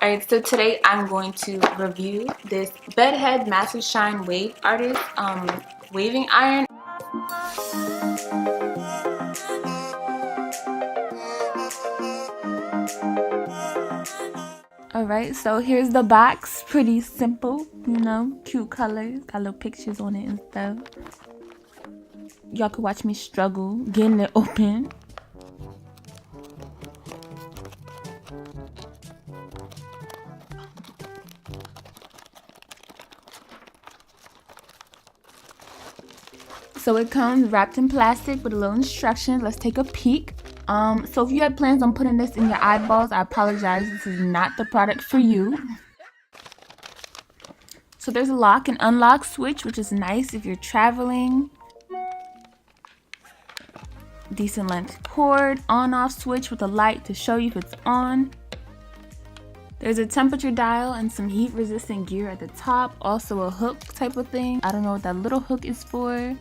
Alright, so today I'm going to review this Bedhead Massive Shine Wave Artist waving iron. Alright, so here's the box. Pretty simple, you know, cute colors, got little pictures on it and stuff. Y'all could watch me struggle getting it open. So it comes wrapped in plastic with a little instructions. Let's take a peek. So if you had plans on putting this in your eyeballs, I apologize. This is not the product for you. So there's a lock and unlock switch, which is nice if you're traveling. Decent length cord, on-off switch with a light to show you if it's on. There's a temperature dial and some heat resistant gear at the top. Also a hook type of thing. I don't know what that little hook is for.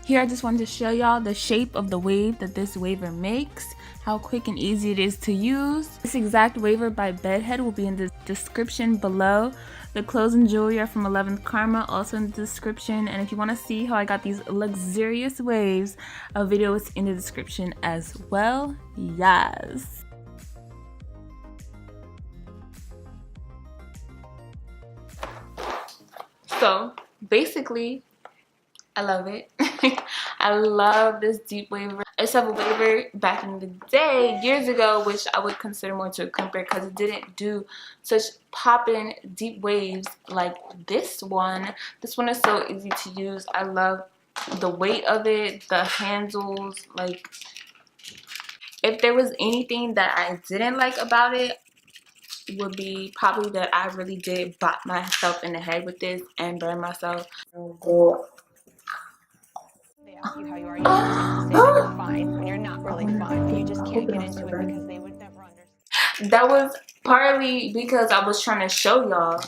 Here I just wanted to show y'all the shape of the wave that this waver makes, how quick and easy it is to use. This exact waver by Bedhead will be in the description below. The clothes and jewelry are from 11th Karma, also in the description. And if you want to see how I got these luxurious waves, a video is in the description as well. Yes. So basically, I love it. I love this deep waver. I used to have a waver back in the day, years ago, which I would consider more to a crimper because it didn't do such popping deep waves like this one. This one is so easy to use. I love the weight of it, the handles. Like, if there was anything that I didn't like about it, would be probably that I really did bop myself in the head with this and burn myself. Ask you how you are, you just have to say that you're fine when you're not really fine. You just can't get into it because they would never understand. That was partly because I was trying to show y'all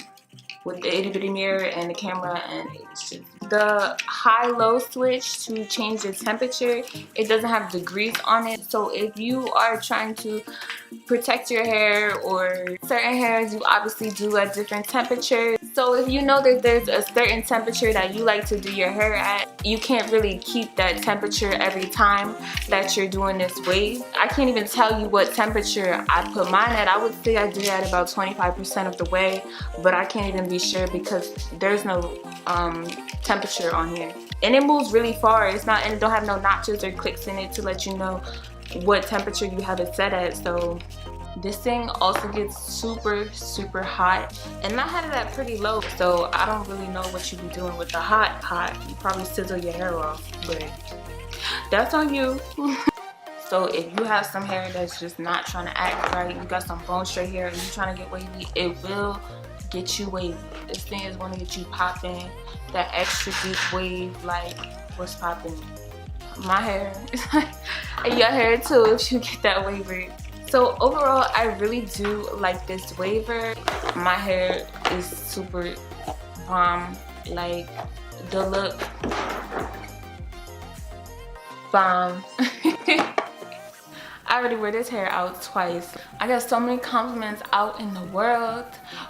with the itty bitty mirror and the camera, and it's just the high-low switch to change the temperature. It doesn't have degrees on it, so if you are trying to protect your hair, or certain hairs you obviously do at different temperatures. So if you know that there's a certain temperature that you like to do your hair at, you can't really keep that temperature every time that you're doing this wave. I can't even tell you what temperature I put mine at. I would say I did it at about 25% of the way, but I can't even be sure because there's no temperature on here. And it moves really far. It's not, and it don't have no notches or clicks in it to let you know what temperature you have it set at. So this thing also gets super hot, and I had it at pretty low, so I don't really know what you be doing with the hot. You probably sizzle your hair off, but that's on you. So if you have some hair that's just not trying to act right, you got some bone straight hair and you trying to get wavy, it will get you wavy. This thing is going to get you popping, that extra deep wave. Like, what's popping? My hair. And your hair too if you get that waver. So overall, I really do like this waver. My hair is super bomb. Like, the look bomb. I already wear this hair out twice. I got so many compliments out in the world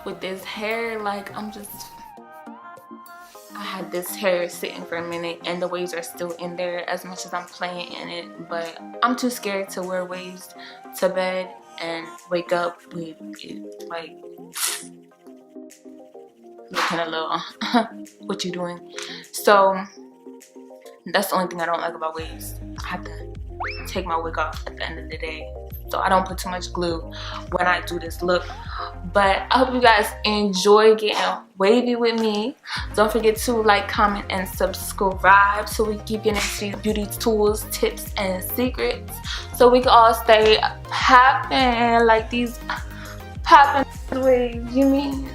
with this hair. Like, I had this hair sitting for a minute and the waves are still in there as much as I'm playing in it, but I'm too scared to wear waves to bed and wake up with it like looking a little what you doing. So that's the only thing I don't like about waves. I have to take my wig off at the end of the day, so I don't put too much glue when I do this look. But I hope you guys enjoy getting wavy with me. Don't forget to like, comment, and subscribe so we keep getting into these beauty tools, tips, and secrets, so we can all stay popping like these popping waves, you mean?